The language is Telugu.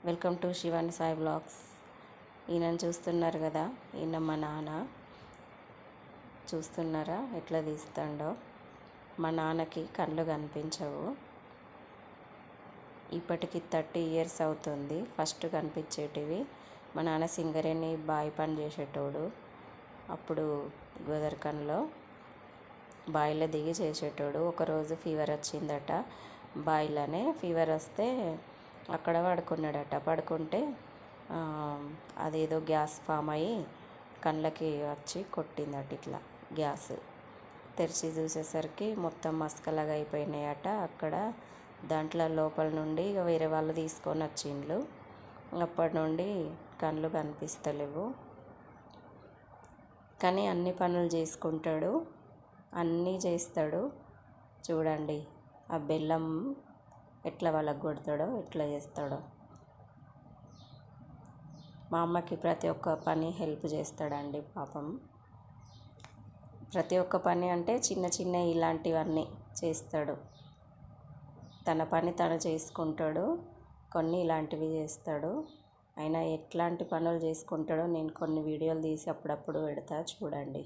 Welcome to Shivani Sai blogs. ఈయనను చూస్తున్నారు కదా, ఈయన మా నాన్న. చూస్తున్నారా ఎట్లా తీస్తాడో. మా నాన్నకి కళ్ళు కనిపించవు. ఇప్పటికి 30 years అవుతుంది. ఫస్ట్ కనిపించేటివి. మా నాన్న సింగరేణి బావి పని చేసేటోడు. అప్పుడు గోదర్కన్లో బావిలో దిగి చేసేటోడు. ఒకరోజు ఫీవర్ వచ్చిందట. బావిలోనే ఫీవర్ వస్తే అక్కడ పడుకున్నాడట. పడుకుంటే అదేదో గ్యాస్ ఫామ్ అయ్యి కళ్ళకి వచ్చి కొట్టిందట. ఇట్లా గ్యాస్ తెరిచి చూసేసరికి మొత్తం మస్కలాగా అయిపోయినాయట. అక్కడ దాంట్లో లోపల నుండి వేరే వాళ్ళు తీసుకొని వచ్చిండ్రు. అప్పటి నుండి కళ్ళు కనిపిస్తలేవు. కానీ అన్ని పనులు చేసుకుంటాడు, అన్నీ చేస్తాడు. చూడండి ఆ బెల్లం ఎట్లా వాళ్ళకు కొడతాడో, ఎట్లా చేస్తాడో. మా అమ్మకి ప్రతి ఒక్క పని హెల్ప్ చేస్తాడండి పాపం. ప్రతి ఒక్క పని అంటే చిన్న చిన్న ఇలాంటివన్నీ చేస్తాడు. తన పని తను చేసుకుంటాడు, కొన్ని ఇలాంటివి చేస్తాడు. అయినా ఎట్లాంటి పనులు చేసుకుంటాడో నేను కొన్ని వీడియోలు తీసి అప్పుడప్పుడు పెడతా, చూడండి.